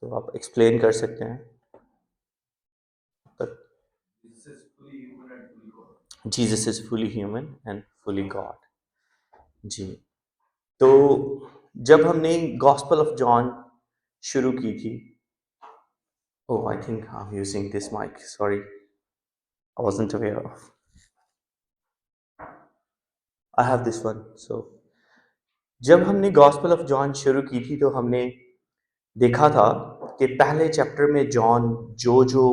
तो आप एक्सप्लेन कर सकते हैं। Jesus is fully human and fully God. जी। तो जब हमने गॉस्पेल ऑफ जॉन शुरू की थी, oh I think I am using this mic, sorry I wasn't aware of, I have this one. So जब हमने गॉस्पेल ऑफ जॉन शुरू की थी तो हमने देखा था कि पहले चैप्टर में जॉन जो जो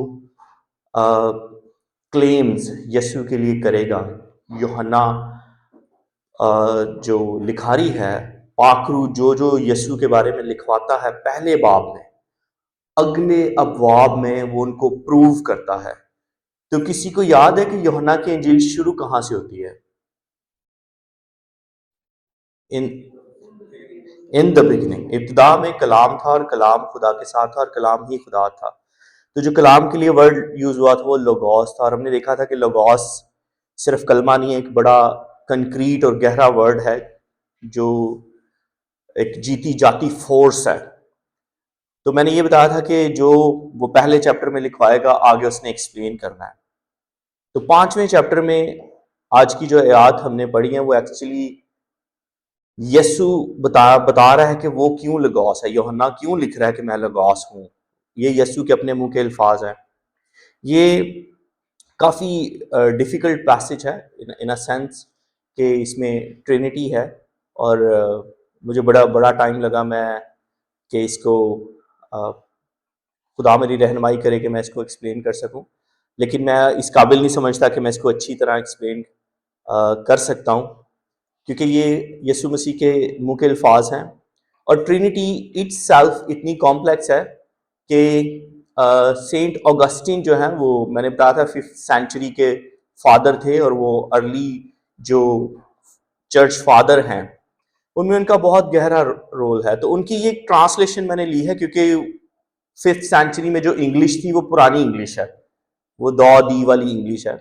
क्लेम्स यीशु के लिए करेगा, यूहन्ना जो लिखारी है, पाखरू जो जो यीशु के बारे में लिखवाता है पहले बाब में, अगले अबवाब में वो उनको प्रूव करता है। तो किसी को याद है कि यूहन्ना की इंजील शुरू कहां से होती है? इन इन द बिगिनिंग, इब्तिदा में कलाम था और कलाम खुदा के साथ था और कलाम ही खुदा था। तो जो कलाम के लिए वर्ड यूज हुआ था वो लोगोस था, और हमने देखा था कि लोगोस सिर्फ कलमा नहीं है, एक बड़ा कंक्रीट और गहरा वर्ड है जो एक जीती जाती फोर्स है। तो मैंने ये बताया था कि जो वो पहले चैप्टर में लिखवाएगा आगे उसने एक्सप्लेन करना है। तो 5वें चैप्टर में आज की जो आयत हमने पढ़ी है वो एक्चुअली यीशु बता रहा है कि वो क्यों लगॉस है, यूहन्ना क्यों लिख रहा है कि मैं लगॉस हूं। ये यीशु के अपने मुंह के अल्फाज हैं। ये काफ़ी डिफ़िकल्ट पैसेज है इन अ सेंस कि इसमें ट्रिनिटी है, और मुझे बड़ा बड़ा टाइम लगा मैं कि इसको अ, खुदा मेरी रहनुमाई करे कि मैं इसको एक्सप्लेन कर सकूं, लेकिन मैं इस काबिल नहीं समझता कि मैं इसको अच्छी तरह एक्सप्लेन कर सकता हूं, क्योंकि ये यीशु मसीह के मुंह के अल्फाज हैं। और ट्रिनिटी इट्सेल्फ इतनी कॉम्प्लेक्स है कि सेंट ऑगस्टिन जो है, वो मैंने बताया था 5th सेंचुरी के फादर थे, और वो अर्ली जो चर्च फादर हैं उनमें उनका बहुत गहरा रोल है। तो उनकी ये ट्रांसलेशन मैंने ली है क्योंकि 5th सेंचुरी में जो इंग्लिश थी वो पुरानी इंग्लिश है, वो दौ दी वाली इंग्लिश है।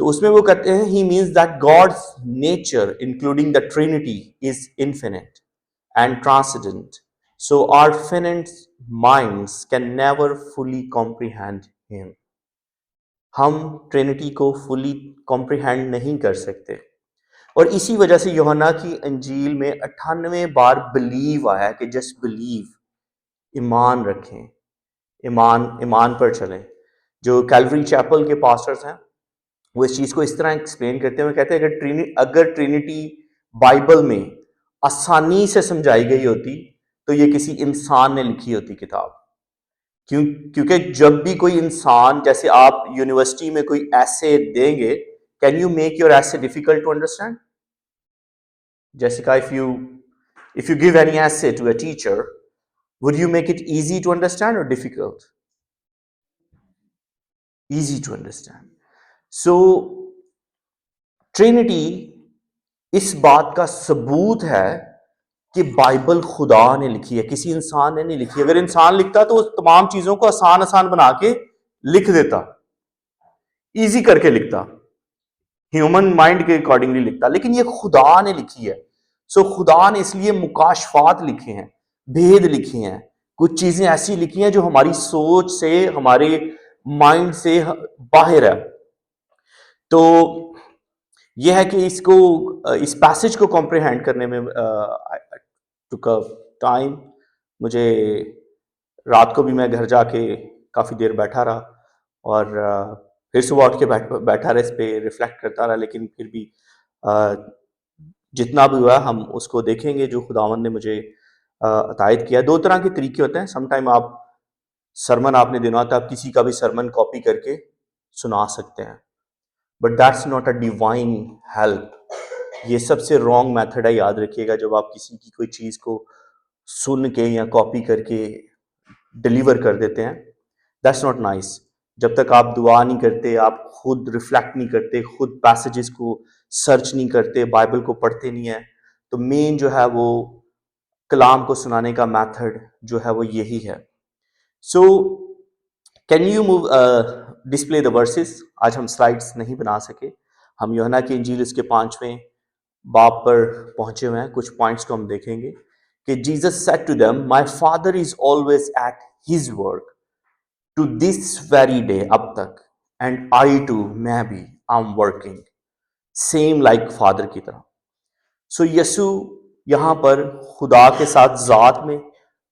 तो उसमें वो कहते हैं ही means that God's nature including the trinity is infinite and transcendent, so our finite minds can never fully comprehend him. हम ट्रिनिटी को फुली कॉम्प्रिहेंड नहीं कर सकते, और इसी वजह से यूहन्ना की अंजील में 98 बार बिलीव आया कि जस्ट बिलीव, ईमान रखें, ईमान ईमान पर चलें। जो कैलवरी चैपल के पास्टर्स हैं वो इस चीज़ को इस तरह एक्सप्लेन करते हैं, वो कहते हैं अगर ट्रिनिटी बाइबल में आसानी से समझाई गई होती तो ये किसी इंसान ने लिखी होती किताब। क्योंकि जब भी कोई इंसान, जैसे आप यूनिवर्सिटी में कोई ऐसे देंगे, can you make your essay difficult to understand? Jessica, if you give any essay to a teacher, would you make it easy to understand or difficult? Easy to understand. So Trinity इस बात का सबूत है कि Bible खुदा ने लिखी है, किसी इंसान ने नहीं लिखी। अगर इंसान लिखता तो उस तमाम चीजों को आसान आसान बना के लिख देता, इजी करके लिखता, ह्यूमन माइंड के अकॉर्डिंगली लिखता, लेकिन ये खुदा ने लिखी है। सो खुदा ने इसलिए मुकाशफात लिखे हैं, भेद लिखे हैं, कुछ चीजें ऐसी लिखी हैं जो हमारी सोच से, हमारे माइंड से बाहर है। तो यह है कि इसको, इस पैसेज को कॉम्प्रिहेंड करने में टुक टाइम। मुझे रात को भी मैं घर जाके काफ़ी देर बैठा रहा, और फिर सुबह उठ के बैठा रहा, इस पे रिफ्लेक्ट करता रहा, लेकिन फिर भी अ, जितना भी हुआ हम उसको देखेंगे जो खुदावंद ने मुझे अतायत किया। दो तरह के तरीके होते हैं। समटाइम आप सरमन आपने देना होता है, आप किसी का भी सरमन कॉपी करके सुना सकते हैं, but that's not a divine help. ये सबसे रॉन्ग मेथड है, याद रखिएगा। जब आप किसी की कोई चीज़ को सुन के या कॉपी करके डिलीवर कर देते हैं, दैट्स नॉट नाइस। जब तक आप दुआ नहीं करते, आप खुद रिफ्लेक्ट नहीं करते, खुद पैसेजेस को सर्च नहीं करते, बाइबल को पढ़ते नहीं है, तो मेन जो है वो कलाम को सुनाने का मेथड जो है वो यही है। So can you move display the versus? आज हम स्लाइड्स नहीं बना सके। हम यूहन्ना की इंजील इसके 5वें बाब पर पहुंचे हुए हैं। कुछ पॉइंट्स को हम देखेंगे कि Jesus said to them, my father is always at his work to this very day, अब तक, एंड आई टू, मैं भी, I am working same like father की तरह। सो यसु यहां पर खुदा के साथ जात में,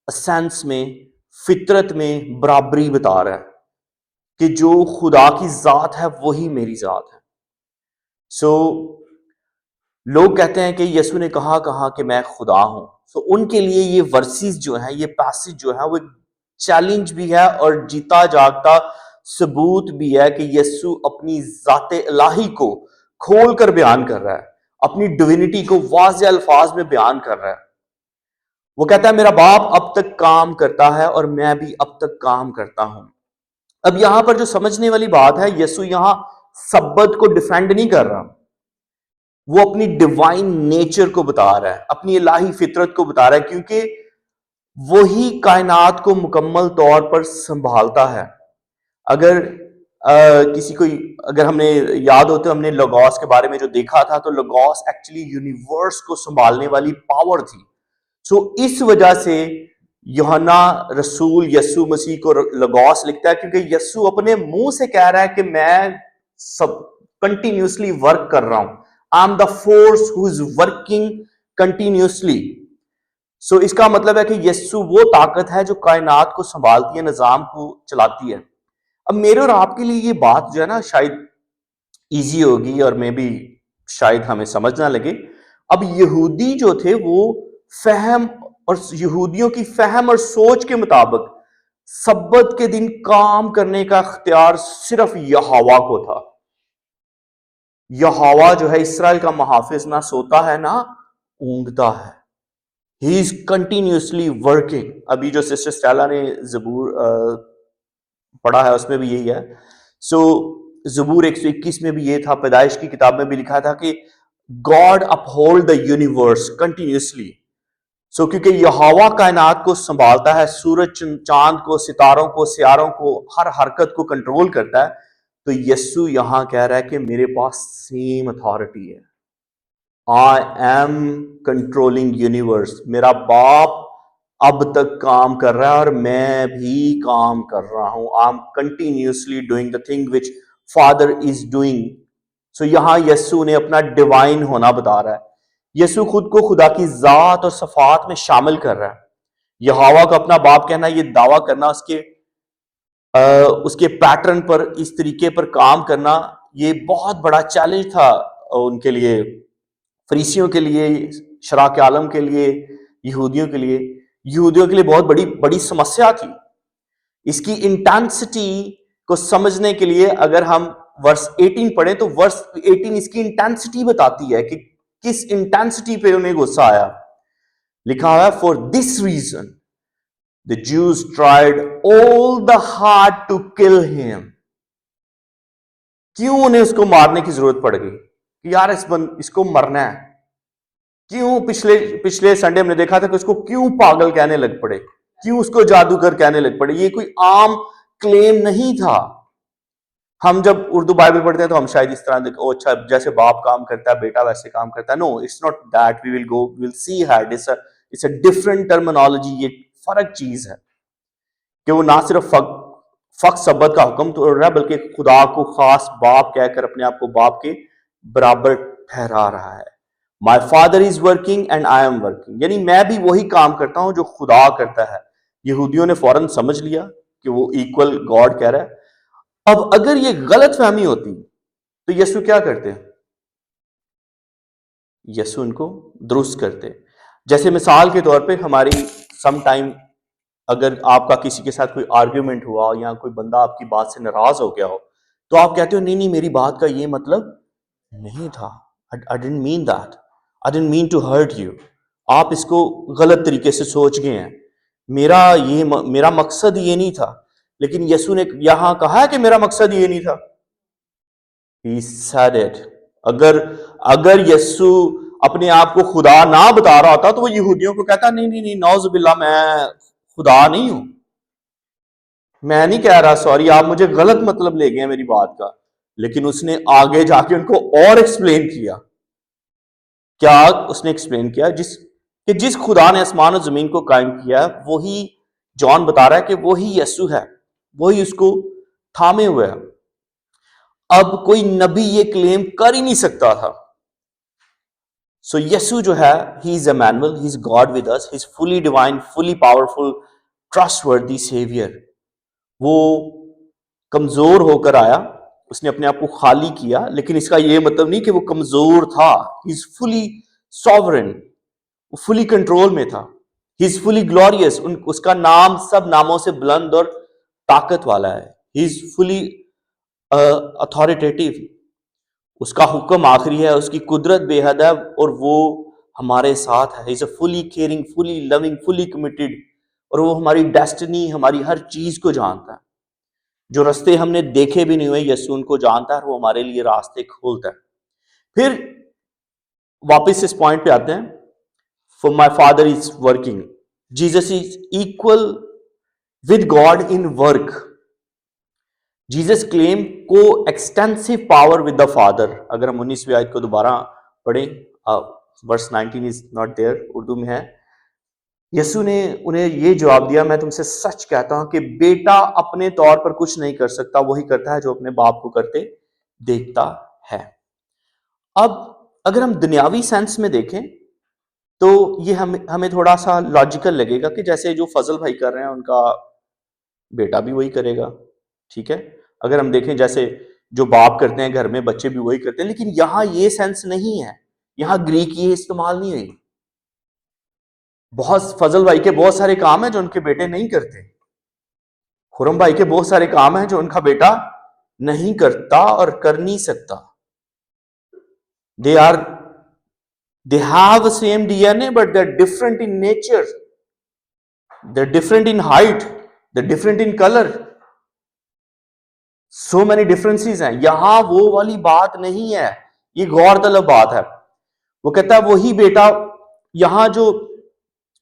असेंस में, फितरत में बराबरी बता रहा है कि जो खुदा की जात है वही मेरी जात है। सो लोग कहते हैं कि यसु ने कहा कहा कि मैं खुदा हूं। सो उनके लिए ये वर्सेस जो है, ये पैसेज जो है, वो चैलेंज भी है और जीता जागता सबूत भी है कि यसु अपनी जाते इलाही को खोल कर बयान कर रहा है, अपनी डिविनिटी को वाज़े अल्फाज में बयान कर रहा है। वो कहता है मेरा बाप अब तक काम करता है और मैं भी अब तक काम करता हूं। अब यहां पर जो समझने वाली बात है, यसु यहां सब्बत को डिफेंड नहीं कर रहा, वो अपनी डिवाइन नेचर को बता रहा है, अपनी इलाही फितरत को बता रहा है, क्योंकि वही कायनात को मुकम्मल तौर पर संभालता है। अगर किसी को, अगर हमने याद हो तो हमने लोगोस के बारे में जो देखा था, तो लोगोस एक्चुअली यूनिवर्स को संभालने वाली पावर थी। सो इस वजह से यूहन्ना रसूल यसु मसीह को लोगोस लिखता है, क्योंकि यसु अपने मुंह से कह रहा है कि मैं सब कंटिन्यूसली वर्क कर रहा हूं, I am the force who is working continuously. So इसका मतलब है कि यसु वो ताकत है जो कायनात को संभालती है, निजाम को चलाती है। अब मेरे और आपके लिए ये बात जो है ना शायद इजी होगी और मे भी शायद हमें समझ ना लगे। अब यहूदी जो थे वो फहम और यहूदियों की फहम और सोच के मुताबिक सब्बत के दिन काम करने का इख्तियार सिर्फ यहोवा को था। यहोवा जो है इस्राएल का मुहाफिज, ना सोता है ना ऊंघता है, ही इज कंटिन्यूसली वर्किंग। अभी जो सिस्टर स्टेला ने जबूर पढ़ा है उसमें भी यही है। सो जबूर 121 में भी ये था, पैदाइश की किताब में भी लिखा था कि God uphold the universe continuously. So क्योंकि यहोवा कायनात को संभालता है, सूरज चांद को, सितारों को, सियारों को, हर हरकत को कंट्रोल करता है, तो यस्सु यहां कह रहा है कि मेरे पास सेम अथॉरिटी है, आई एम कंट्रोलिंग यूनिवर्स। मेरा बाप अब तक काम कर रहा है और मैं भी काम कर रहा हूं, I am continuously doing the thing which father is doing. So यहां यस्सु ने अपना डिवाइन होना बता रहा है। यस्सु खुद को खुदा की जात और सफात में शामिल कर रहा है। यहोवा को अपना बाप कहना, ये दावा करना, उसके पैटर्न पर, इस तरीके पर काम करना, ये बहुत बड़ा चैलेंज था उनके लिए, फरीसियों के लिए, शराक आलम के लिए, यहूदियों के लिए। यहूदियों के लिए बहुत बड़ी बड़ी समस्या थी। इसकी इंटेंसिटी को समझने के लिए अगर हम वर्स 18 पढ़ें, तो वर्स 18 इसकी इंटेंसिटी बताती है कि किस इंटेंसिटी पे उन्हें गुस्सा आया। लिखा हुआ है, for this reason the Jews tried all the hard to kill him। क्यों उन्हें उसको मारने की जरूरत पड़ गई कि यार इसको मरना है? क्यों पिछले संडे हमने देखा था कि उसको क्यों पागल कहने लग पड़े, क्यों उसको जादूगर कहने लग पड़े? ये कोई आम क्लेम नहीं था। हम जब उर्दू बाइबल पढ़ते हैं तो हम शायद इस तरह देखो, अच्छा जैसे बाप काम करता है बेटा वैसे काम करता है। No, it's not that. We will see how it's a different terminology. ये फर्क चीज है कि वो ना सिर्फ फक सब्बत का हुक्म तो रहा है, बल्कि खुदा को खास बाप कहकर अपने आप को बाप के बराबर ठहरा रहा है। माई father is working and I am working, यानी मैं भी वही काम करता हूं जो खुदा करता है। यहूदियों ने फौरन समझ लिया कि वो इक्वल गॉड कह रहा है। अब अगर ये गलत फहमी होती तो यीशु क्या करते? यीशु उनको दुरुस्त करते। जैसे मिसाल के तौर पे हमारी सम टाइम अगर आपका किसी के साथ कोई आर्ग्यूमेंट हुआ या कोई बंदा आपकी बात से नाराज हो गया हो, तो आप कहते हो नहीं नहीं मेरी बात का ये मतलब नहीं था, I didn't mean that, I didn't mean to hurt you, आप इसको गलत तरीके से सोच गए हैं, मेरा मकसद ये नहीं था। लेकिन यीशु ने यहां कहा है कि मेरा मकसद ये नहीं था। He said it। अगर अगर यीशु अपने आप को खुदा ना बता रहा होता तो वो यहूदियों को कहता नहीं नहीं नहीं, नौजुबिल्ला, मैं खुदा नहीं हूं, मैं नहीं कह रहा, सॉरी आप मुझे गलत मतलब ले गए मेरी बात का। लेकिन उसने आगे जाके उनको और एक्सप्लेन किया। क्या उसने एक्सप्लेन किया? कि जिस खुदा ने आसमान और जमीन को कायम किया वही जॉन बता रहा है कि वही यीशु है, वही उसको थामे हुए है। अब कोई नबी ये क्लेम कर ही नहीं सकता था। सो यीशु जो है, he is Emmanuel, he is God with us, he is fully divine, fully powerful, trustworthy saviour. वो कमजोर होकर आया, उसने अपने आप को खाली किया, लेकिन इसका यह मतलब नहीं कि वो कमजोर था। ही इज फुली सॉवरेन, वो फुली कंट्रोल में था। ही इज फुली ग्लोरियस, उसका नाम सब नामों से बुलंद और ताकत वाला है। ही इज फुली अथॉरिटेटिव, उसका हुक्म आखिरी है, उसकी कुदरत बेहद है और वो हमारे साथ है। Is a fully caring, fully loving, fully committed, और वो हमारी डेस्टिनी, हमारी हर चीज को जानता है। जो रास्ते हमने देखे भी नहीं हुए, यीशु उनको जानता है और वो हमारे लिए रास्ते खोलता है। फिर वापस इस पॉइंट पे आते हैं, for my father is working, Jesus is equal with God in work. Jesus claim को extensive power with the father. अगर हम 19वीं आयत को दोबारा पढ़ें, verse 19 is not there, Urdu में है। यीशु ने उन्हें ये जवाब दिया, मैं तुमसे सच कहता हूं कि बेटा अपने तौर पर कुछ नहीं कर सकता, वही करता है जो अपने बाप को करते देखता है। अब अगर हम दुनियावी सेंस में देखें तो ये हमें थोड़ा सा लॉजिकल लगेगा कि जैसे जो फजल भाई कर रहे हैं उनका बेटा भी वही करेगा, ठीक है। अगर हम देखें जैसे जो बाप करते हैं घर में, बच्चे भी वही करते हैं, लेकिन यहां ये सेंस नहीं है, यहां ग्रीक ये इस्तेमाल नहीं हुई। बहुत फजल भाई के बहुत सारे काम हैं जो उनके बेटे नहीं करते, खुरम भाई के बहुत सारे काम हैं जो उनका बेटा नहीं करता और कर नहीं सकता। They have same DNA but they are different in nature, they are different in height, they are different in colour, so many differences हैं। यहां वो वाली बात नहीं है, ये गौरतलब बात है। वो कहता है वही बेटा, यहां जो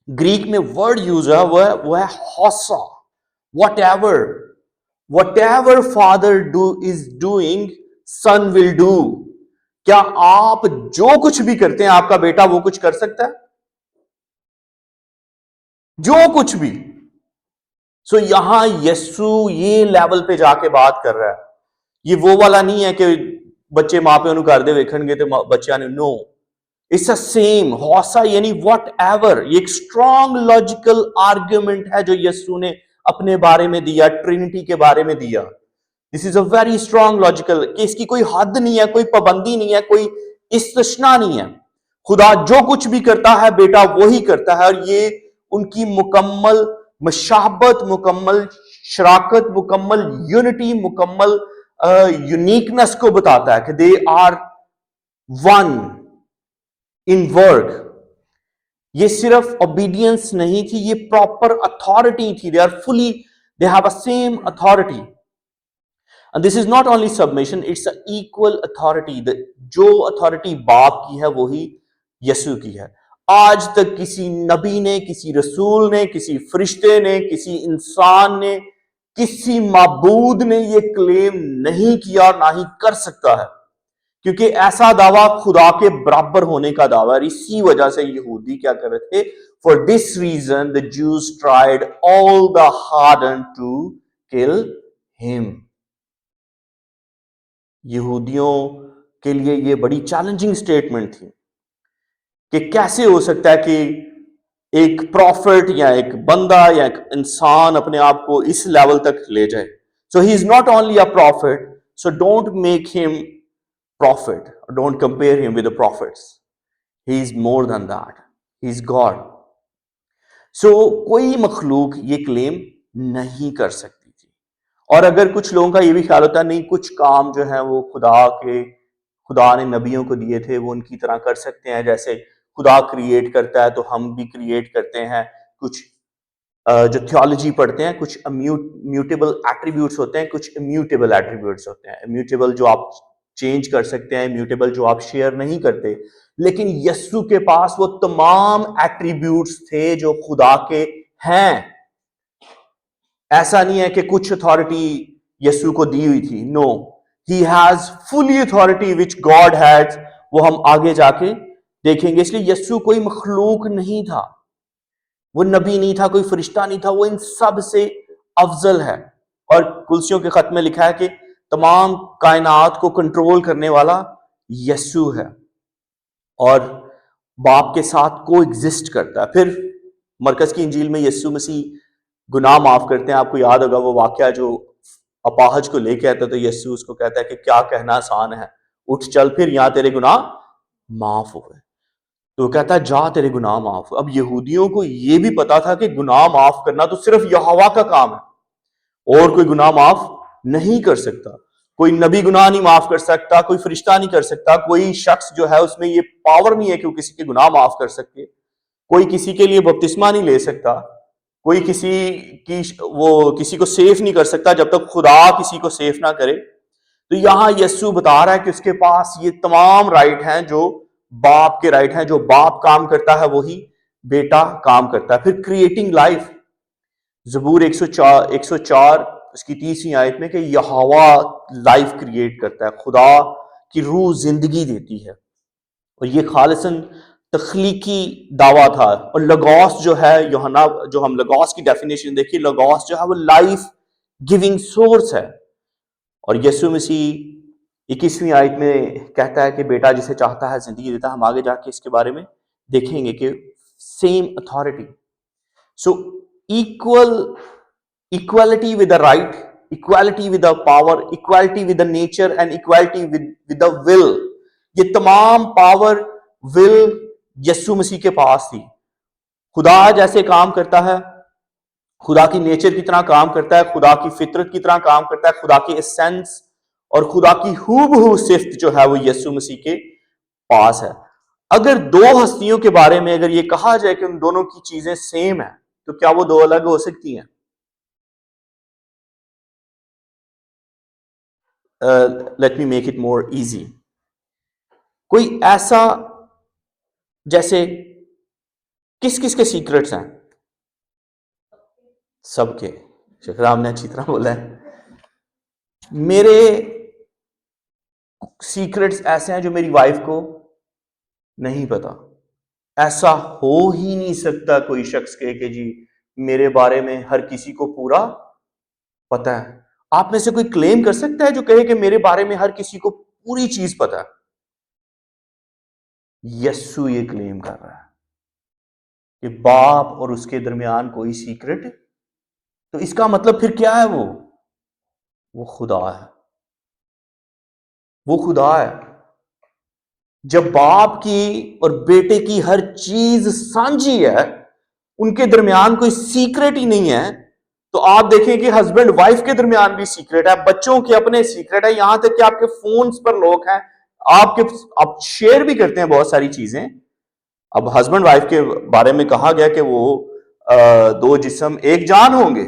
ग्रीक में वर्ड यूज है वो है हौसा, whatever father do is doing son will do. क्या आप जो कुछ भी करते हैं आपका बेटा वो कुछ कर सकता है? जो कुछ भी। सो यहां यीशु ये लेवल पे जाके बात कर रहा है, ये वो वाला नहीं है कि बच्चे मां पे कर दे वेखणगे तो बच्चा ने, नो, इट्स अ सेम हौसा, यानी वट एवर। ये एक स्ट्रॉन्ग लॉजिकल आर्ग्यूमेंट है जो यीशु ने अपने बारे में दिया, ट्रिनिटी के बारे में दिया। This is a very strong logical, कि इसकी कोई हद नहीं है, कोई पाबंदी नहीं है, कोई इस्तिस्ना नहीं है। खुदा जो कुछ भी करता है बेटा वही करता है, और ये उनकी मुकम्मल मशाबत, मुकम्मल शराकत, मुकम्मल यूनिटी, मुकम्मल यूनिकनेस को बताता है कि they are one in work. ये सिर्फ ओबीडियंस नहीं थी, ये प्रॉपर अथॉरिटी थी। They are fully, they have a same authority. And this is not only submission, it's an equal authority. जो अथॉरिटी बाप की है वही यीशु की है। आज तक किसी नबी ने, किसी रसूल ने, किसी फरिश्ते ने, किसी इंसान ने, किसी माबूद ने ये क्लेम नहीं किया और ना ही कर सकता है, क्योंकि ऐसा दावा खुदा के बराबर होने का दावा है। इसी वजह से यहूदी क्या कर रहे थे? For this reason the Jews tried all the harder to kill him. यहूदियों के लिए यह बड़ी चैलेंजिंग स्टेटमेंट थी कि कैसे हो सकता है कि एक प्रॉफिट या एक बंदा या एक इंसान अपने आप को इस लेवल तक ले जाए। So he is not only a prophet, so don't make him prophet, don't compare him with the prophets. He is more than that, he is God. So कोई मखलूक ये क्लेम नहीं कर सकती। और अगर कुछ लोगों का ये भी ख्याल होता है नहीं, कुछ काम जो है वो खुदा ने नबियों को दिए थे वो उनकी तरह कर सकते हैं, जैसे खुदा क्रिएट करता है तो हम भी क्रिएट करते हैं। कुछ जो थियोलॉजी पढ़ते हैं, कुछ म्यूटेबल एट्रीब्यूट्स होते हैं, कुछ इम्यूटेबल एट्रीब्यूट्स होते हैं। इम्यूटेबल जो आप चेंज कर सकते हैं, इम्यूटेबल जो आप शेयर नहीं करते। लेकिन यीशु के पास वो तमाम एट्रीब्यूट्स थे जो खुदा के हैं। ऐसा नहीं है कि कुछ अथॉरिटी यीशु को दी हुई थी, no, he has fully authority which God has. वो हम आगे जाके देखेंगे। इसलिए यीशु कोई मखलूक नहीं था, वो नबी नहीं था, कोई फरिश्ता नहीं था, वो इन सब से अफजल है। और कुलसियों के खत में लिखा है कि तमाम कायनात को कंट्रोल करने वाला यीशु है और बाप के साथ को एग्जिस्ट करता है। फिर मरकज की इंजील में यीशु मसीह गुनाह माफ करते हैं। आपको याद होगा वो वाकया जो अपाहज को लेके आता तो यीशु उसको कहता है कि क्या कहना आसान है, उठ चल, फिर यहां तेरे गुनाह माफ हुए। तो कहता है जा तेरे गुनाह माफ। अब यहूदियों को यह भी पता था कि गुनाह माफ करना तो सिर्फ यहोवा का काम है और कोई गुनाह माफ नहीं कर सकता। कोई नबी गुनाह नहीं माफ कर सकता, कोई फरिश्ता नहीं कर सकता, कोई शख्स जो है उसमें ये पावर नहीं है कि वो किसी के गुनाह माफ कर सके, कोई किसी के लिए बपतिस्मा नहीं ले सकता, कोई किसी की वो किसी को सेफ नहीं कर सकता जब तक खुदा किसी को सेफ ना करे। तो यहां यीशु बता रहा है कि उसके पास ये तमाम राइट हैं जो बाप के राइट हैं। जो बाप काम करता है वही बेटा काम करता है। फिर क्रिएटिंग लाइफ, ज़बूर 104 उसकी 30वीं आयत में कि यहोवा लाइफ क्रिएट करता है, खुदा की रूह जिंदगी देती है। और ये खालिसन तख्लीकी दावा था। और लगॉस जो है, यूहन्ना जो हम लगॉस की डेफिनेशन देखिए, लगॉस जो है वो लाइफ गिविंग सोर्स है। और यीशु मसीह 21वीं आयत में कहता है कि बेटा जिसे चाहता है जिंदगी देता है। हम आगे जाके इसके बारे में देखेंगे कि same authority, so equality with the right, equality with the power, equality with the nature and equality with the will. ये तमाम पावर विल यीशु मसीह के पास थी। खुदा जैसे काम करता है, खुदा की नेचर की तरह काम करता है, खुदा की फितरत की तरह काम करता है, खुदा की एसेंस और खुदा की हूबहू सिफ्त जो है वो यीशु मसीह के पास है। अगर दो हस्तियों के बारे में अगर ये कहा जाए कि उन दोनों की चीजें सेम है, तो क्या वो दो अलग हो सकती हैं? Let me make it more easy. कोई ऐसा, जैसे किस किस के सीक्रेट्स हैं? सबके। शेखराम ने अच्छी तरह बोला है। मेरे सीक्रेट्स ऐसे हैं जो मेरी वाइफ को नहीं पता। ऐसा हो ही नहीं सकता कोई शख्स कहे कि जी मेरे बारे में हर किसी को पूरा पता है। आप में से कोई क्लेम कर सकता है जो कहे कि मेरे बारे में हर किसी को पूरी चीज पता है? यस्सु ये क्लेम कर रहा है कि बाप और उसके दरमियान कोई सीक्रेट। तो इसका मतलब फिर क्या है? वो खुदा है। वो खुदा है। जब बाप की और बेटे की हर चीज साझी है, उनके दरमियान कोई सीक्रेट ही नहीं है, तो आप देखें कि हस्बैंड वाइफ के दरमियान भी सीक्रेट है, बच्चों के अपने सीक्रेट है, यहां तक कि आपके फोन्स पर लोग हैं, आप शेयर भी करते हैं बहुत सारी चीजें। अब हस्बैंड वाइफ के बारे में कहा गया कि वो दो जिस्म एक जान होंगे,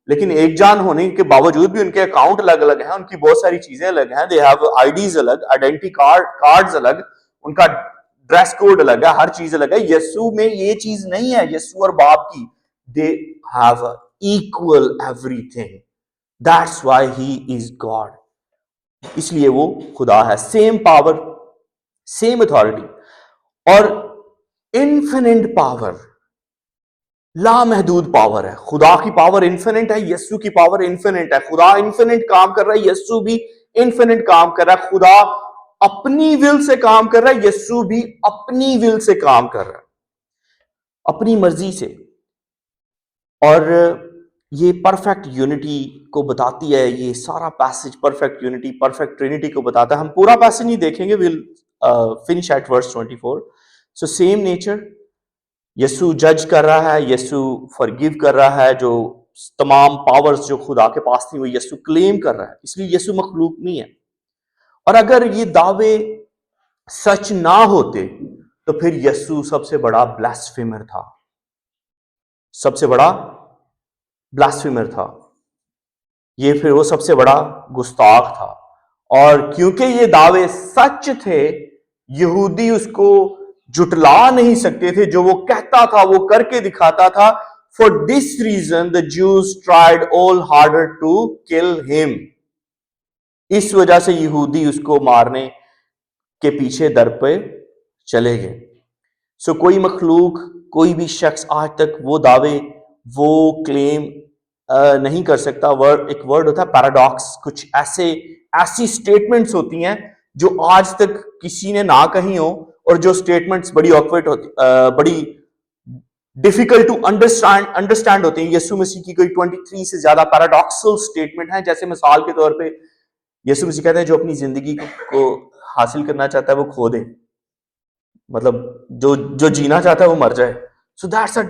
लेकिन एक जान होने के बावजूद भी उनके अकाउंट अलग अलग हैं, उनकी बहुत सारी चीजें अलग हैं। दे हैव आईडीज अलग, आइडेंटिटी कार्ड्स अलग, उनका ड्रेस कोड अलग है, हर चीज अलग है। यीशु में ये चीज नहीं है। यीशु और बाप की they have equal everything. That's why he is God. इसलिए वो खुदा है। सेम पावर, सेम अथॉरिटी और इन्फिनिट पावर, लामहदूद पावर है। खुदा की पावर इन्फिनिट है, यीशु की पावर इन्फिनिट है। खुदा इन्फिनिट काम कर रहा है, यीशु भी इन्फिनिट काम कर रहा है। खुदा अपनी विल से काम कर रहा है, यीशु भी अपनी विल से काम कर रहा है, अपनी मर्जी से। और ये परफेक्ट यूनिटी को बताती है। ये सारा passage perfect unity, perfect trinity को बताता है। हम पूरा पैसेज नहीं देखेंगे, will finish at verse 24। So same nature, यीशु जज कर रहा है, यीशु फॉरगिव कर रहा है। जो तमाम पावर्स जो खुदा के पास थी वो यीशु क्लेम कर रहा है, इसलिए यीशु मखलूक नहीं है। और अगर ये दावे सच ना होते तो फिर यीशु सबसे बड़ा ब्लास्फेमर था, सबसे बड़ा ब्लास्फेमर था। ये फिर वो सबसे बड़ा गुस्ताख था। और क्योंकि ये दावे सच थे, यहूदी उसको जुटला नहीं सकते थे। जो वो कहता था वो करके दिखाता था। For this reason the Jews tried all harder to kill him. इस वजह से यहूदी उसको मारने के पीछे दर पे चले गए। कोई मखलूक, कोई भी शख्स आज तक वो दावे, वो क्लेम नहीं कर सकता। एक वर्ड होता है पैराडॉक्स, कुछ ऐसी स्टेटमेंट्स होती हैं जो आज तक किसी ने ना कही हो, और जो स्टेटमेंट्स बड़ी ऑकवर्ड होती, बड़ी डिफिकल्ट टू अंडरस्टैंड होते हैं। यीशु मसीह की कोई 23 से ज्यादा पैराडॉक्सल स्टेटमेंट है। जैसे मिसाल के तौर पे यीशु मसीह कहते हैं जो अपनी जिंदगी को हासिल करना चाहता है वो खो दे, मतलब जो जीना चाहता है वो मर जाए। So that's a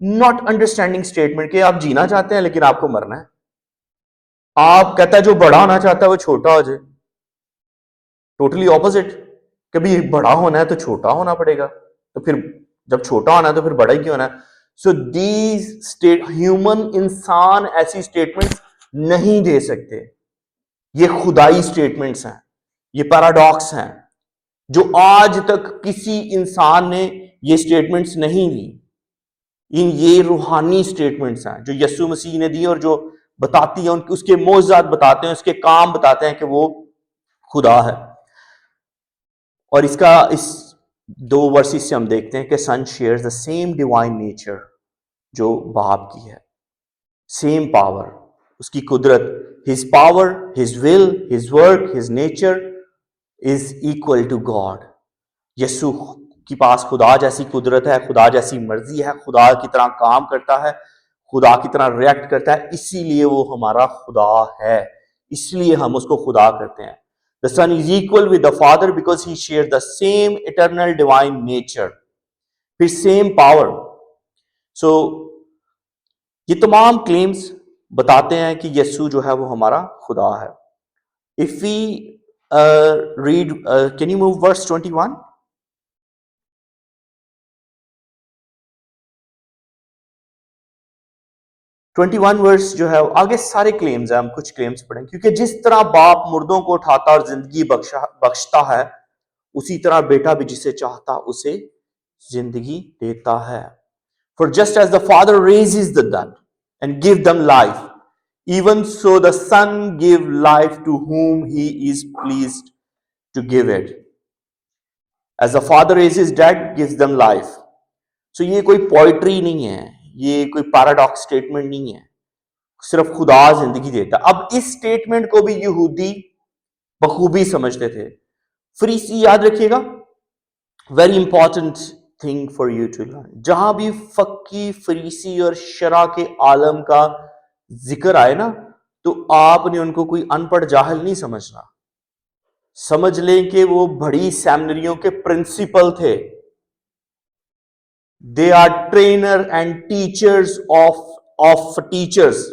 not understanding statement कि आप जीना चाहते हैं लेकिन आपको मरना है। आप कहता है जो बड़ा होना चाहता है वो छोटा हो जाए, टोटली ऑपोजिट। कभी बड़ा होना है तो छोटा होना पड़ेगा, तो फिर जब छोटा होना है तो फिर बड़ा ही क्यों होना है। सो दीज स्टेट ह्यूमन इंसान ऐसी स्टेटमेंट्स नहीं दे सकते। ये खुदाई स्टेटमेंट्स हैं, ये पैराडॉक्स हैं जो आज तक किसी इंसान ने ये स्टेटमेंट्स नहीं दी। ये रूहानी स्टेटमेंट्स हैं जो यीशु मसीह ने दी और जो बताती है, उसके मौजज़ात बताते हैं, उसके काम बताते हैं कि वो खुदा है। और इस 2 वर्सेस से हम देखते हैं कि son shares the same divine nature जो बाप की है, सेम पावर, उसकी कुदरत, his power, his will, his work, his nature is equal to God. यीशु के पास खुदा जैसी कुदरत है, खुदा जैसी मर्जी है, खुदा की तरह काम करता है, खुदा की तरह रिएक्ट करता है, इसीलिए वो हमारा खुदा है, इसलिए हम उसको खुदा कहते हैं। The Son is equal with the Father because he shares the same eternal divine nature, his same power. So ये तमाम क्लेम्स बताते हैं कि यीशु जो है वो हमारा खुदा है। If we read, can you move verse 21? Verse जो है आगे सारे क्लेम्स हैं, हम कुछ क्लेम्स पढ़ें। क्योंकि जिस तरह बाप मुर्दों को उठाता और जिंदगी बख्शता है, उसी तरह बेटा भी जिसे चाहता उसे जिंदगी देता है। For just as the Father raises the dead and give them life, even so the Son give life to whom he is pleased to give it. As the Father raises dead, gives them life. So ये कोई poetry नहीं है, ये कोई paradox statement नहीं है, सिर्फ खुदा जिंदगी देता। अब इस स्टेटमेंट को भी यहूदी बखूबी समझते थे। फरीसी, याद रखिएगा, very important thing for you to learn. जहां भी फक्की, फरीसी और शरा के आलम का जिक्र आए ना, तो आपने उनको कोई अनपढ़ जाहिल नहीं समझना। समझ लें कि वो बड़ी सेमिनरियों के प्रिंसिपल थे। They are trainer and teachers of teachers.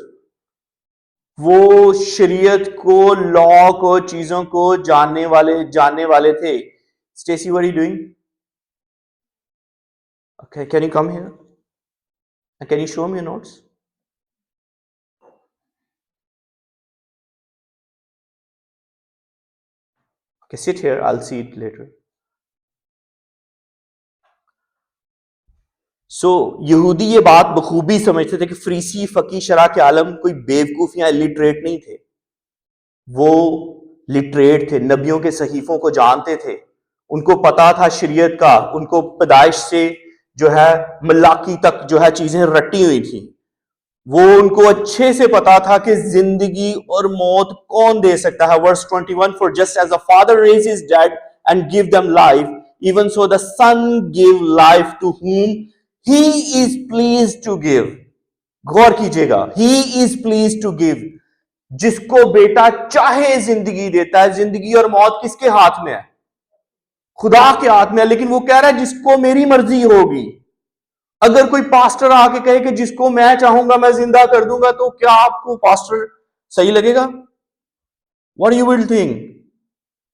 वो शरीयत को, लॉ को, चीजों को जानने वाले थे। Stacy, what are you doing? Okay, can you come here? And can you show me your notes? Okay, sit here. I'll see it later. So, यहूदी ये बात बखूबी समझते थे कि फरीसी, फकी, शरा के आलम कोई बेवकूफ या लिटरेट नहीं थे। वो लिटरेट थे, नबियों के सहीफों को जानते थे, उनको पता था शरीयत का, उनको पैदाइश से जो है मलाकी तक जो है चीजें रटी हुई थी। वो उनको अच्छे से पता था कि जिंदगी और मौत कौन दे सकता है। Verse 21, for just as the father raises dead and give them life, even so the son give life to whom he is pleased to give. गौर कीजिएगा, he is pleased to give, जिसको बेटा चाहे जिंदगी देता है। जिंदगी और मौत किसके हाथ में है? खुदा के हाथ में है। लेकिन वो कह रहा है जिसको मेरी मर्जी होगी। अगर कोई पास्टर आके कहे कि जिसको मैं चाहूंगा मैं जिंदा कर दूंगा, तो क्या आपको पास्टर सही लगेगा? What you will think?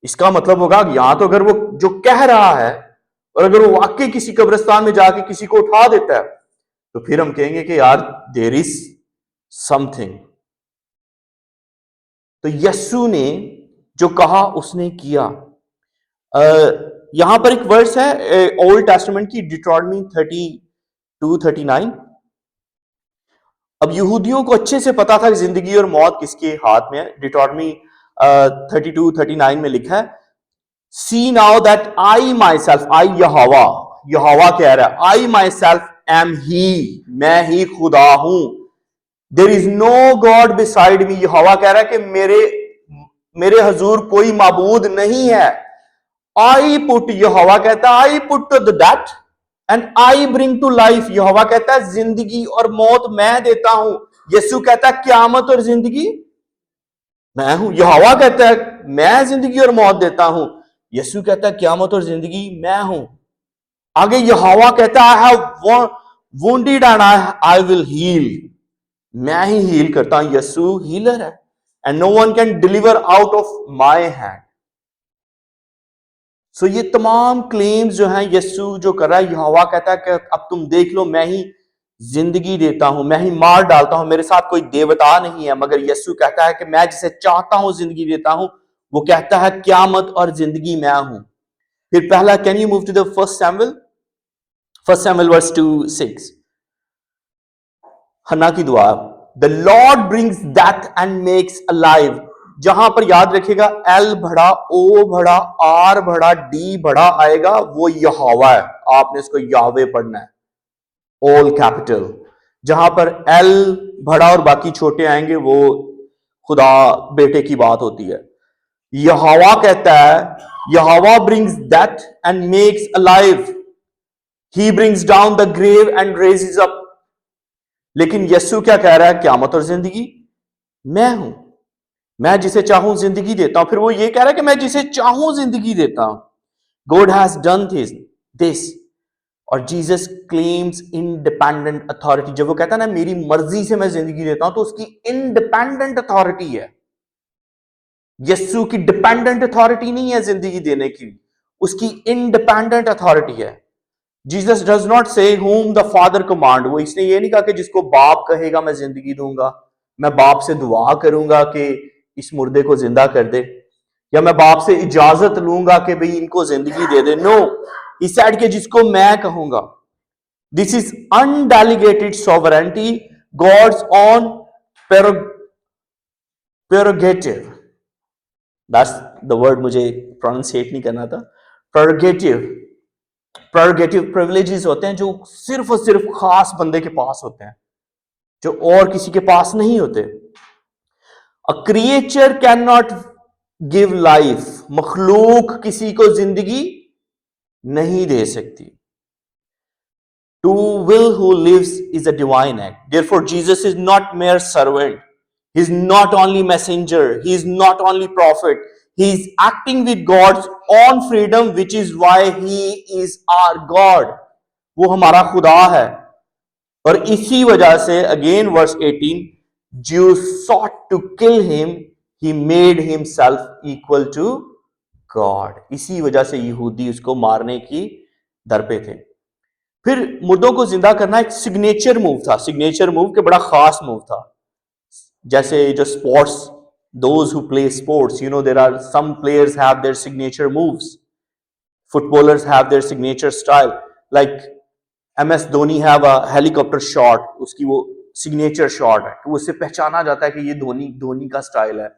इसका मतलब होगा यहां तो अगर वो जो कह रहा है, और अगर वो वाकई किसी कब्रिस्तान में जाके किसी को उठा देता है, तो फिर हम कहेंगे कि यार देयर इज समथिंग। तो यीशु ने जो कहा उसने किया। यहां पर एक वर्स है ओल्ड टेस्टामेंट की, डिट्रॉनमी 32-39। अब यहूदियों को अच्छे से पता था कि जिंदगी और मौत किसके हाथ में है। डिट्रॉनमी 32-39 में लिखा है, see now that I myself, I यहोवा, यहोवा कह रहा है, आई माई सेल्फ एम ही, मैं ही खुदा हूं। There is no God beside me. यहोवा कह रहा है कि मेरे हजूर कोई माबूद नहीं है। आई पुट, यहोवा कहता है I put to the death and I bring to life. यहोवा कहता है जिंदगी और मौत मैं देता हूं। यीशु कहता है क्यामत और जिंदगी मैं हूं। यहोवा कहता है मैं जिंदगी और मौत देता हूं। यीशु कहता है क्यामत और जिंदगी मैं हूं। आगे यहोवा कहता है I have wounded and I will heal. मैं ही हील करता हूं। यीशु हीलर है and no one can deliver out of my hand. So ये तमाम क्लेम्स जो हैं यीशु जो कर रहा है, यहोवा कहता है कि अब तुम देख लो, मैं ही जिंदगी देता हूं, मैं ही मार डालता हूं, मेरे साथ कोई देवता नहीं है। मगर यीशु कहता है कि मैं जिसे चाहता हूं जिंदगी देता हूं। वो कहता है क्यामत और जिंदगी मैं हूं। फिर पहला, can you move to the first Samuel verse 2:6। Hannah की दुआ, the Lord brings death and makes alive. जहां पर याद रखिएगा एल बड़ा, ओ बड़ा, आर बड़ा, डी बड़ा आएगा, वो यहोवा है। आपने इसको यावे पढ़ना है, ऑल कैपिटल। जहां पर एल बड़ा और बाकी छोटे आएंगे वो खुदा बेटे की बात होती है। यहोवा कहता है, यहोवा brings death and makes alive, he brings down the grave and raises up. लेकिन यीशु क्या कह रहा है, क्यामत और जिंदगी मैं हूं, मैं जिसे चाहूं जिंदगी देता हूं। फिर वो ये कह रहा है कि मैं जिसे चाहूं जिंदगी देता हूं। God has done this. और जीसस क्लेम्स इंडिपेंडेंट अथॉरिटी। जब वो कहता है ना मेरी मर्जी से मैं जिंदगी देता हूं, तो उसकी इंडिपेंडेंट अथॉरिटी है। यीशु की डिपेंडेंट अथॉरिटी नहीं है जिंदगी देने की, उसकी इंडिपेंडेंट अथॉरिटी है। जीसस डज नॉट से whom द फादर कमांड। वो इसने ये नहीं कहा कि जिसको बाप कहेगा मैं जिंदगी दूंगा, मैं बाप से दुआ करूंगा कि इस मुर्दे को जिंदा कर दे, या मैं बाप से इजाजत लूंगा कि भाई इनको जिंदगी दे दे। नो, ही सेड कि जिसको मैं कहूंगा। This is undelegated sovereignty, God's own prerogative. That's the word, मुझे प्रोनाउंसिएट नहीं करना था। प्रेरोगेटिव प्रिविलेजेस होते हैं जो सिर्फ और सिर्फ खास बंदे के पास होते हैं, जो और किसी के पास नहीं होते। A creature can not give life. मखलूक किसी को जिंदगी नहीं दे सकती। To will who lives is a divine act. Therefore Jesus is not mere servant, he is not only messenger, he is not only prophet, he is acting with God's own freedom, which is why he is our God. वो हमारा खुदा है। और इसी वजह से again verse 18, Jews sought to kill him, he made himself equal to God। इसी वजह से यहूदी उसको मारने की दर पे थे। फिर मुर्दों को जिंदा करना एक सिग्नेचर मूव था। सिग्नेचर मूव के बड़ा खास मूव था। जैसे जो sports, those who play sports, you know, there are some players have their signature moves, footballers have their signature style, like MS Dhoni have a helicopter shot, उसकी वो signature shot है, तो उससे पहचाना जाता है कि ये धोनी का स्टाइल है।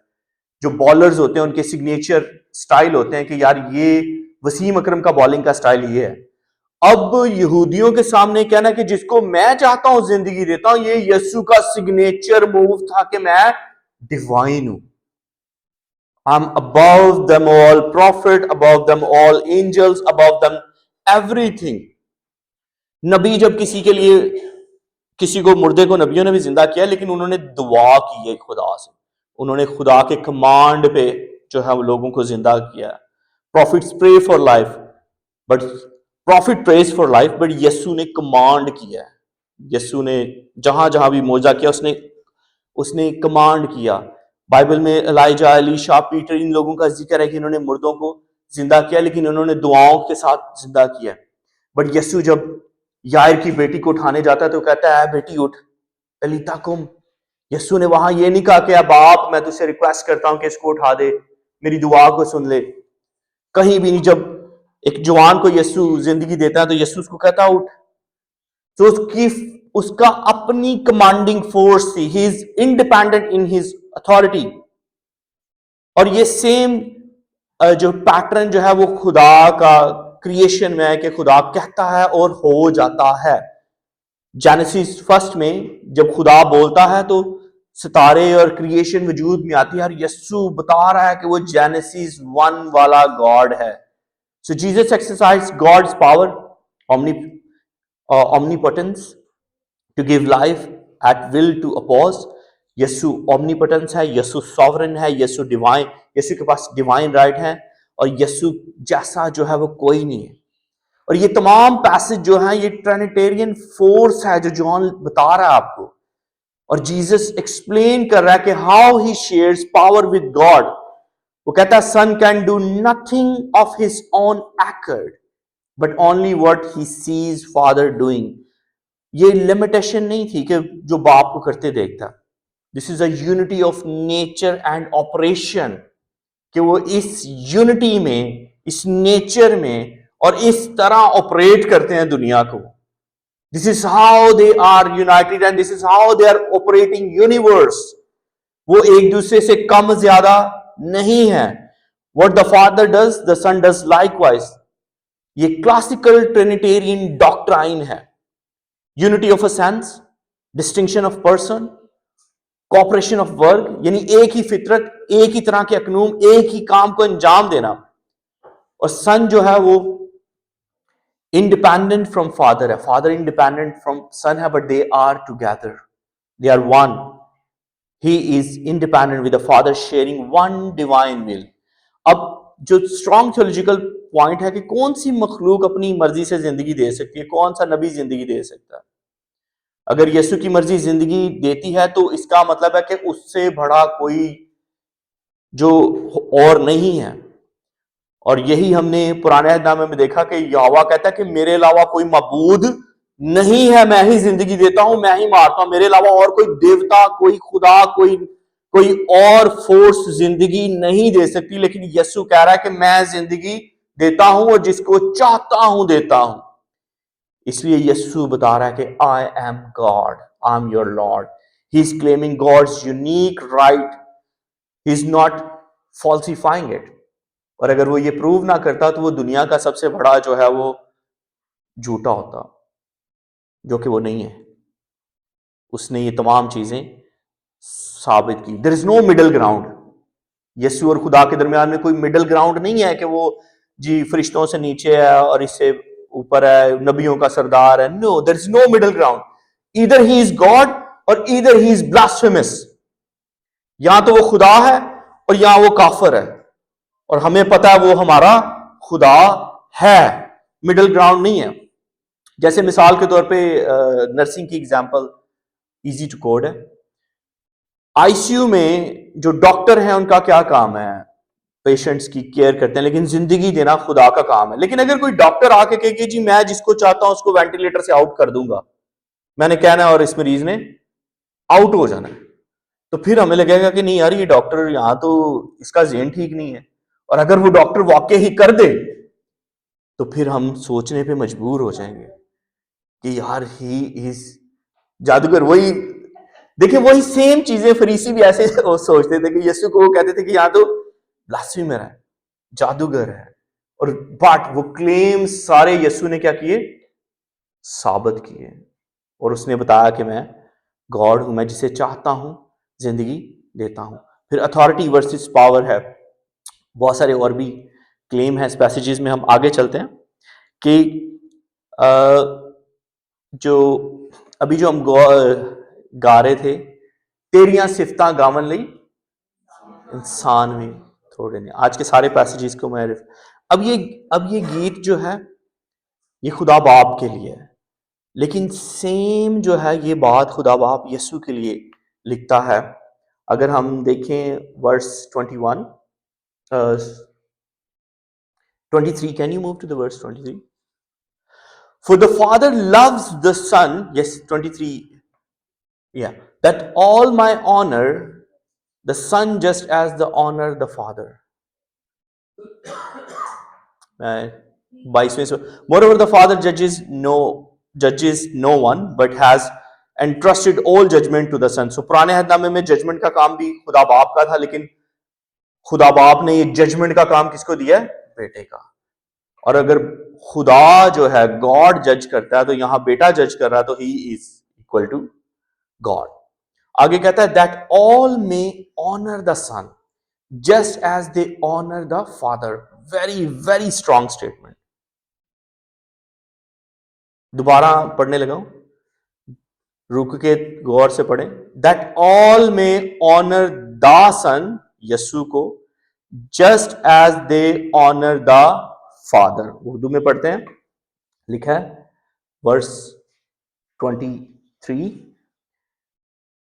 जो बॉलर्स होते हैं उनके सिग्नेचर स्टाइल होते हैं कि यार ये वसीम अकरम का बॉलिंग का स्टाइल ये है। अब यहूदियों के सामने कहना कि जिसको मैं चाहता हूं जिंदगी देता हूं, ये यीशु का सिग्नेचर मूव था कि मैं डिवाइन हूं। I am above them all prophet, above them all angels, above them everything. नबी जब किसी के लिए, किसी को, मुर्दे को नबियों ने भी जिंदा किया, लेकिन उन्होंने दुआ की है खुदा से, उन्होंने खुदा के कमांड पे जो है वो लोगों को जिंदा किया। Prophets pray for life, but prophet prays for life, but यीशु ने कमांड किया। यीशु ने जहां जहां भी मौजा किया उसने कमांड किया। बाइबल में एलाइजा, एलीशा, पीटर, इन लोगों का जिक्र है कि इन्होंने मुर्दों को जिंदा किया, लेकिन उन्होंने दुआओं के साथ जिंदा किया। बट यीशु जब यायर की बेटी को उठाने जाता है तो कहता है बेटी उठ, तलीता कुम। यीशु ने वहां ये नहीं कहा कि अब बाप मैं तुझसे रिक्वेस्ट करता हूं कि इसको उठा दे, मेरी दुआ को सुन ले। कहीं भी नहीं। जब एक जवान को यीशु जिंदगी देता है तो यीशु उसको कहता उठ। तो उसका अपनी कमांडिंग फोर्स थी। ही is independent in his authority. और ये सेम जो पैटर्न जो है वो खुदा का क्रिएशन में है कि खुदा कहता है और हो जाता है। जेनेसिस फर्स्ट में जब खुदा बोलता है तो सितारे और क्रिएशन वजूद में आती है, और यस्सु बता रहा है कि वो जेनेसिस 1 वाला गॉड है। So Jesus exercise God's power, omnipotence to give life at will to oppose। Yeshu omnipotence है, यस्सु sovereign है, यस्सु divine, यस्सु के पास divine right है, और यस्सु जैसा जो है वो कोई नहीं है। और ये तमाम पैसेज जो है ये ट्रिनिटेरियन फोर्स है जो जॉन बता रहा है आपको, और जीसस एक्सप्लेन कर रहा है कि how he shares power with God. वो कहता है son can do nothing of his own act but only what he sees father doing. ये लिमिटेशन नहीं थी कि जो बाप को करते देखता। This is a unity of nature and operation, कि वो इस यूनिटी में, इस नेचर में और इस तरह ऑपरेट करते हैं दुनिया को। This is how they are united and this is how they are operating universe. वो एक दूसरे से कम ज्यादा नहीं है। What the father does the son does likewise. ये क्लासिकल ट्रिनिटेरियन डॉक्ट्राइन है। Unity of a sense, distinction of person, cooperation of work, यानी एक ही फितरत, एक ही तरह के अकनूम, एक ही काम को अंजाम देना। और सन जो है वो इंडिपेंडेंट फ्रॉम फादर है, फादर इंडिपेंडेंट फ्रॉम सन है, but they are together, they are one. He is independent with the father sharing one divine will. अब जो स्ट्रॉन्ग थियोलॉजिकल पॉइंट है कि कौन सी मखलूक अपनी मर्जी से जिंदगी दे सकती है, कौन सा नबी जिंदगी दे सकता है। अगर यीशु की मर्जी जिंदगी देती है तो इसका मतलब है कि उससे बड़ा कोई जो और नहीं है। और यही हमने पुराने अहदनामे में देखा कि यहोवा कहता है कि मेरे अलावा कोई मबूद नहीं है, मैं ही जिंदगी देता हूं, मैं ही मारता हूं, मेरे अलावा और कोई देवता, कोई खुदा, कोई और फोर्स जिंदगी नहीं दे सकती। लेकिन यीशु कह रहा है कि मैं जिंदगी देता हूं और जिसको चाहता हूं देता हूं। इसलिए यीशु बता रहा है कि I am God, I am your Lord. He is claiming God's unique right, he is not falsifying it. और अगर वो ये प्रूव ना करता तो वो दुनिया का सबसे बड़ा जो है वो झूठा होता, जो कि वो नहीं है। उसने ये तमाम चीजें साबित की। There is no middle ground. यीशु और खुदा के दरमियान में कोई मिडिल ग्राउंड नहीं है कि वो जी फरिश्तों से नीचे है और इससे ऊपर है, नबियों का सरदार है। No, there is no middle ground. Either he is God और ईदर ही इज ब्लास्फेमस। या तो वो खुदा है और या वो काफिर है, और हमें पता है वो हमारा खुदा है। मिडिल ग्राउंड नहीं है। जैसे मिसाल के तौर पे नर्सिंग की एग्जांपल इजी टू कोड है। आईसीयू में जो डॉक्टर हैं उनका क्या काम है? पेशेंट्स की केयर करते हैं, लेकिन जिंदगी देना खुदा का काम है। लेकिन अगर कोई डॉक्टर आके कहे कि जी मैं जिसको चाहता हूं उसको वेंटिलेटर से आउट कर दूंगा, मैंने कहना है और इस मरीज ने आउट हो जाना है, तो फिर हमें लगेगा कि नहीं यार ये डॉक्टर यहां तो इसका ज़हन ठीक नहीं है। और अगर वो डॉक्टर वाकई ही कर दे तो फिर हम सोचने पे मजबूर हो जाएंगे कि यार ही इज जादूगर। वही देखिए, वही सेम चीजें फरीसी भी ऐसे सोचते थे कि यीशु को वो कहते थे कि यहाँ तो ब्लास्फेमर है, जादूगर है। और बट वो क्लेम सारे यीशु ने क्या किए? साबित किए। और उसने बताया कि मैं गॉड हूं, मैं जिसे चाहता हूं जिंदगी देता हूं। फिर अथॉरिटी वर्सेस पावर है। बहुत सारे और भी क्लेम है इस पैसेजेस में। हम आगे चलते हैं कि जो अभी जो हम गा रहे थे, तेरियां सिफता गावन लई इंसान में थोड़े ने। आज के सारे पैसेजेस को मैं अब ये गीत जो है ये खुदा बाप के लिए है, लेकिन सेम जो है ये बात खुदा बाप यीशु के लिए लिखता है। अगर हम देखें verse 21 23, can you move to the verse 23? For the Father loves the Son, yes, 23, yeah, that all my honor the Son just as the honor the Father. 22वें से, moreover the Father judges no one but has entrusted all judgment to the Son. So पुराने अहदनामे में judgement का काम भी खुदा बाप का था, लेकिन खुदा बाप ने ये जजमेंट का काम किसको दिया है? बेटे का। और अगर खुदा जो है गॉड जज करता है तो यहां बेटा जज कर रहा है, तो he is equal to God. आगे कहता है that all may honour the Son just as they honour the Father. Very very strong statement. दोबारा पढ़ने लगा हूं, रुक के गौर से पढ़ें। That all may honour the Son, यस्सु को, just as they honour the Father. Urdu में पढ़ते हैं, लिखा है वर्स 23,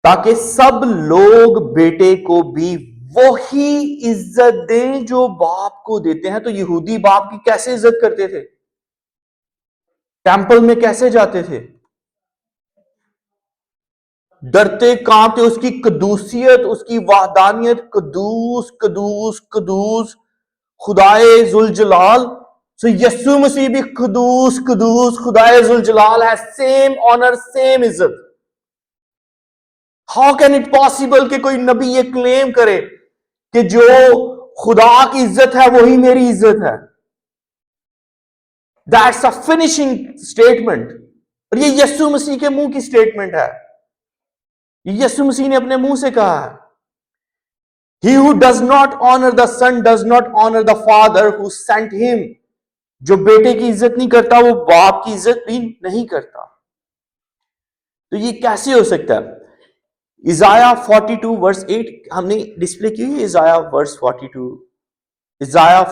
ताकि सब लोग बेटे को भी वही इज्जत दें जो बाप को देते हैं। तो यहूदी बाप की कैसे इज्जत करते थे? टेंपल में कैसे जाते थे? डरते कांपते, उसकी कदूसियत, उसकी वाहदानियत, कदूस कदूस कदूस खुदाए जुल जलाल। सो यस्सु मसीह भी कदूस कदूस खुदाए जुल जलाल है। सेम ऑनर, सेम इज्जत। हाउ कैन इट पॉसिबल कि कोई नबी ये क्लेम करे कि जो खुदा की इज्जत है वही मेरी इज्जत है? That's a finishing statement. और ये यस्सु मसीह के मुंह की स्टेटमेंट है। यीशु मसीह ने अपने मुंह से कहा है, He who does not honor the son does not honor the father who sent him। जो बेटे की इज्जत नहीं करता वो बाप की इज्जत भी नहीं करता। तो ये कैसे हो सकता है? इजाया 42 वर्स 8 हमने डिस्प्ले की है। इजाया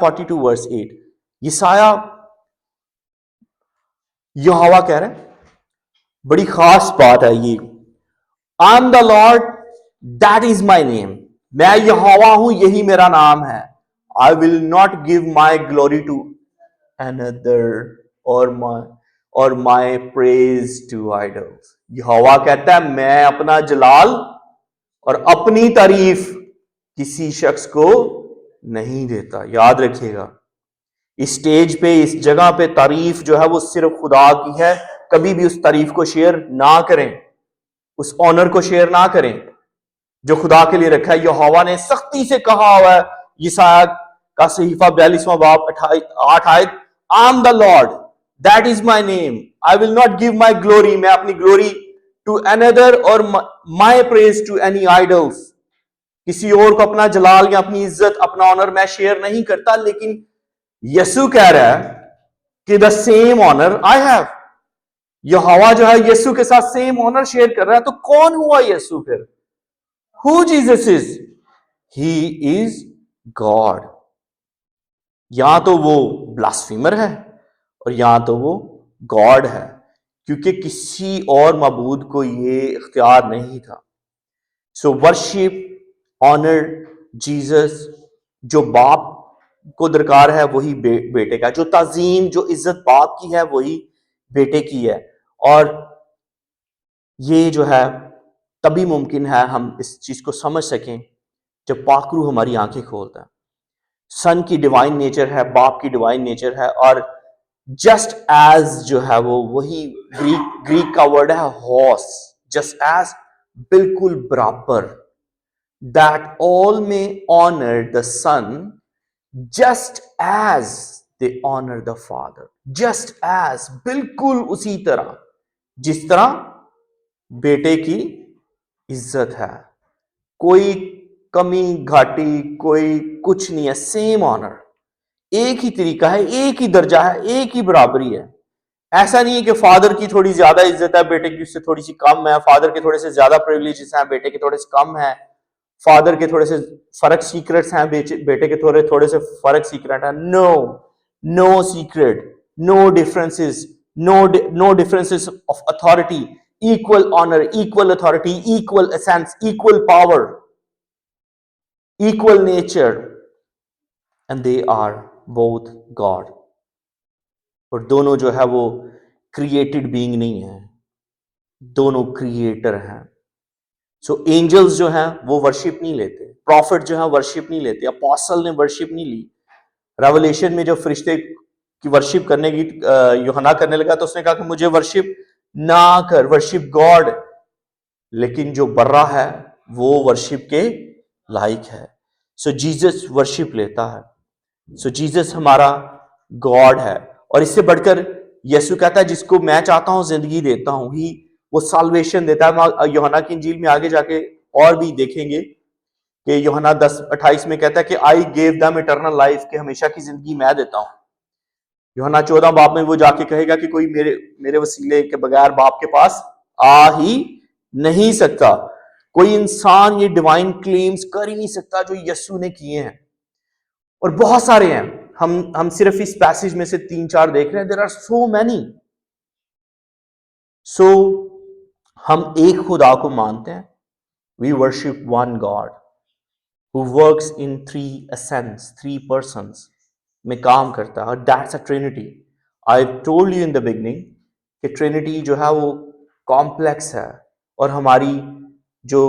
42 वर्स 8। यसाया, यहोवा कह रहा है, बड़ी खास बात है ये। I am the Lord, that is my name. मैं यहोवा हूं, यही मेरा नाम है। I will not give my glory to another और माई प्रेज टू आइडल्स। यहोवा कहता है मैं अपना जलाल और अपनी तारीफ किसी शख्स को नहीं देता। याद रखिएगा, इस स्टेज पे, इस जगह पे तारीफ जो है वो सिर्फ खुदा की है। कभी भी उस तारीफ को शेयर ना करें, उस ऑनर को शेयर ना करें जो खुदा के लिए रखा है। यहोवा ने सख्ती से कहा हुआ है, यसाया का सहीफा 42वां बाब 8 आयत, आई am the Lord, that is my name, I will not give my glory. मैं अपनी ग्लोरी टू अनदर और my praise to any idols. किसी और को अपना जलाल या अपनी इज्जत, अपना ऑनर मैं शेयर नहीं करता। लेकिन यीशु कह रहा है कि the same honour I have. यहोवा जो है यीशु के साथ सेम ऑनर शेयर कर रहा है। तो कौन हुआ यीशु फिर? Who Jesus is? He is God. या तो वो ब्लास्फेमर है और या तो वो गॉड है, क्योंकि किसी और मबूद को ये इख्तियार नहीं था। सो वर्शिप, ऑनर जीसस। जो बाप को दरकार है वही बेटे का। जो ताजीम, जो इज्जत बाप की है वही बेटे की है। और ये जो है तभी मुमकिन है हम इस चीज को समझ सकें जब पाकरू हमारी आंखें खोलता है। सन की डिवाइन नेचर है, बाप की डिवाइन नेचर है। और जस्ट एज जो है वो वही ग्रीक का वर्ड है हॉस, जस्ट एज, बिल्कुल बराबर। That all may honour the Son just as they honour the Father. Just as, बिल्कुल उसी तरह जिस तरह बेटे की इज्जत है। कोई कमी घाटी, कोई कुछ नहीं है। सेम ऑनर, एक ही तरीका है, एक ही दर्जा है, एक ही बराबरी है। ऐसा नहीं है कि फादर की थोड़ी ज्यादा इज्जत है, बेटे की उससे थोड़ी सी कम है। फादर के थोड़े से ज्यादा प्रिविलेजेस हैं, बेटे के थोड़े से कम है। फादर के थोड़े से फर्क सीक्रेट्स हैं, बेटे के थोड़े से फर्क सीक्रेट है। No, no secret, no differences, no differences of authority. Equal honour, equal authority, equal essence, equal power, equal nature, and they are both God. और दोनों जो है वो क्रिएटेड बीइंग नहीं है, दोनों क्रिएटर हैं। सो एंजल्स जो हैं वो वर्शिप नहीं लेते, प्रॉफिट जो है वर्शिप नहीं लेते, अपोस्टल ने वर्शिप नहीं ली। रेवलेशन में जो फरिश्ते की वर्शिप करने की यूहन्ना करने लगा तो उसने कहा कि मुझे वर्शिप ना कर, वर्शिप गॉड। लेकिन जो बर्रा है वो वर्शिप के लायक है। सो जीसस वर्शिप लेता है। सो जीसस हमारा गॉड है। और इससे बढ़कर यीशु कहता है जिसको मैं चाहता हूं जिंदगी देता हूं ही, वो साल्वेशन देता है। यूहन्ना की इंजील में आगे जाके और भी देखेंगे कि यूहन्ना 10:28 में कहता है कि I gave them eternal life, कि हमेशा की जिंदगी मैं देता हूं। यूहन्ना 14 बाब में वो जाके कहेगा कि कोई मेरे मेरे वसीले के बगैर बाप के पास आ ही नहीं सकता। कोई इंसान ये डिवाइन क्लेम्स कर ही नहीं सकता जो यीशु ने किए हैं, और बहुत सारे हैं। हम सिर्फ इस पैसेज में से 3-4 देख रहे हैं। There are so many. So हम एक खुदा को मानते हैं। We worship one God who works in 3 essence, 3 persons में काम करता है, और that's a trinity. I told you in the beginning कि ट्रिनिटी जो है वो कॉम्प्लेक्स है, और हमारी जो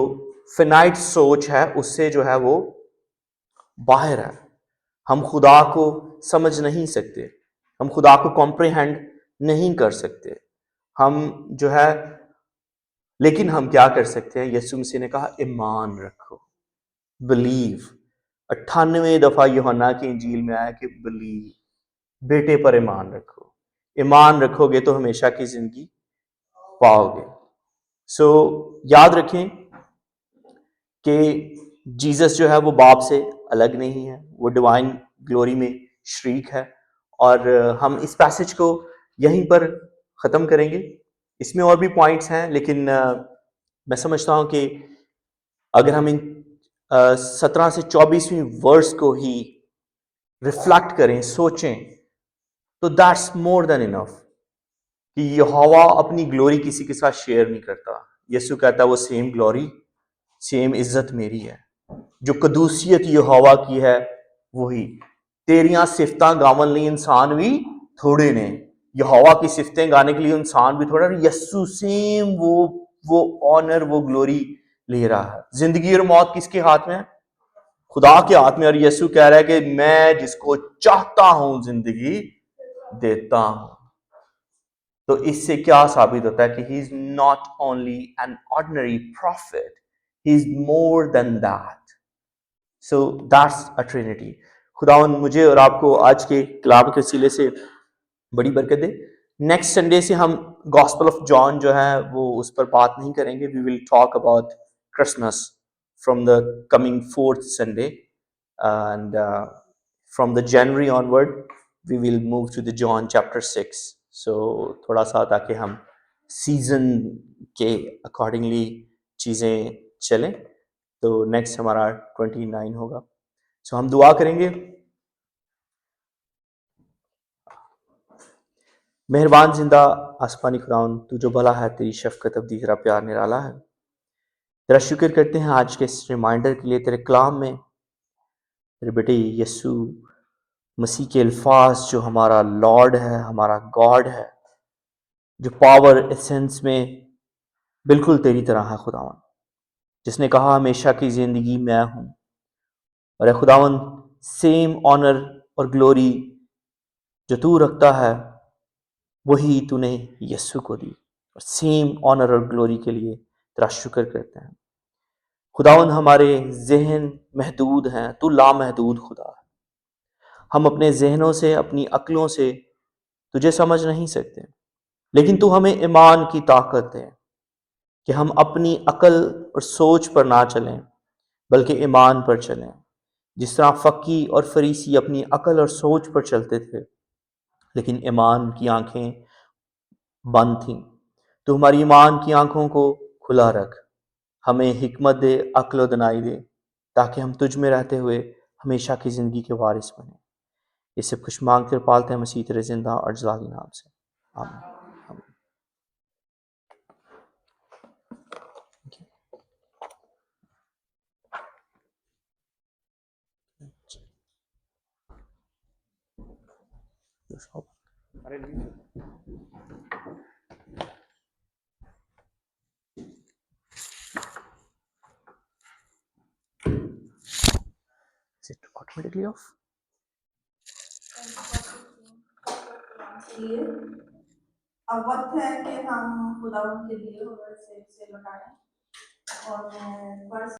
फिनाइट सोच है उससे जो है वो बाहर है। हम खुदा को समझ नहीं सकते, हम खुदा को कॉम्प्रिहेंड नहीं कर सकते। हम जो है, लेकिन हम क्या कर सकते हैं? यीशु मसीह ने कहा ईमान रखो, बिलीव। 98 दफा यूहन्ना की इंजील में आया कि बिलीव, बेटे पर ईमान रखो। ईमान रखोगे तो हमेशा की जिंदगी पाओगे। सो याद रखें कि जीसस जो है वो बाप से अलग नहीं है, वो डिवाइन ग्लोरी में शरीक है। और हम इस पैसेज को यहीं पर ख़त्म करेंगे। इसमें और भी पॉइंट्स हैं, लेकिन मैं समझता हूं कि अगर हम इन 17 से 24वीं वर्स को ही रिफ्लेक्ट करें, सोचें, तो दैट्स मोर देन इनफ। कि यहोवा अपनी ग्लोरी किसी के साथ शेयर नहीं करता। यीशु कहता है वो सेम ग्लोरी, सेम इज्जत मेरी है। जो कदूसियत यहोवा की है वही। तेरियां सिफतां गावन ली इंसान भी थोड़े ने। यहोवा की सिफतें गाने के लिए इंसान भी थोड़ा। यीशु सेम वो ऑनर, वो ग्लोरी ले रहा है। जिंदगी और मौत किसके हाथ में है? खुदा के हाथ में। और यीशु कह रहा है कि मैं जिसको चाहता हूं जिंदगी देता हूं। तो इससे क्या साबित होता है कि ही is not only an ordinary profit, he is more than that. So that's a Trinity. खुदावन मुझे और आपको आज के कलाम के वसीले से बड़ी बरकत दे। नेक्स्ट संडे से हम गॉस्पेल ऑफ जॉन जो है वो उस पर बात नहीं करेंगे। We will talk about Christmas from the coming 4th Sunday, and from the January onward we will move to the John chapter 6। So थोड़ा सा ताकि हम सीजन के अकॉर्डिंगली चीज़ें चलें। तो नेक्स्ट हमारा 29 होगा। सो हम दुआ करेंगे। मेहरबान जिंदा आसमानी खुदावन, तू जो भला है, तेरी शफकत अब्दी, तेरा प्यार निराला है। तेरा शुक्र करते हैं आज के इस रिमाइंडर के लिए। तेरे कलाम में तेरे बेटे यीशु मसीह के अल्फाज, जो हमारा लॉर्ड है, हमारा गॉड है, जो पावर एसेंस में बिल्कुल तेरी तरह है खुदावन, जिसने कहा हमेशा की जिंदगी मैं हूं। और खुदावन सेम ऑनर और ग्लोरी जो तू रखता है वही तूने यीशु को दी, और सेम ऑनर और ग्लोरी के लिए तेरा शुक्र करते हैं खुदावन। हमारे जहन महदूद हैं, तू लामहदूद खुदा है। हम अपने जहनों से, अपनी अक्लों से तुझे समझ नहीं सकते, लेकिन तू हमें ईमान की ताकत दे कि हम अपनी अकल और सोच पर ना चलें, बल्कि ईमान पर चलें। जिस तरह फकी और फरीसी अपनी अकल और सोच पर चलते थे, लेकिन ईमान की आंखें बंद थीं। तो हमारी ईमान की आंखों को खुला रख, हमें हिकमत दे, अक्ल और दनाई दे, ताकि हम तुझ में रहते हुए हमेशा की ज़िंदगी के वारिस बने। ये सब कुछ मांगते और पालते हैं मसीह तेरे जिंदा और जलाली नाम से, आमीन। Is it automatically off? अब वक्त है कि हम खुदा के लिए और से लौटाएं। और मैं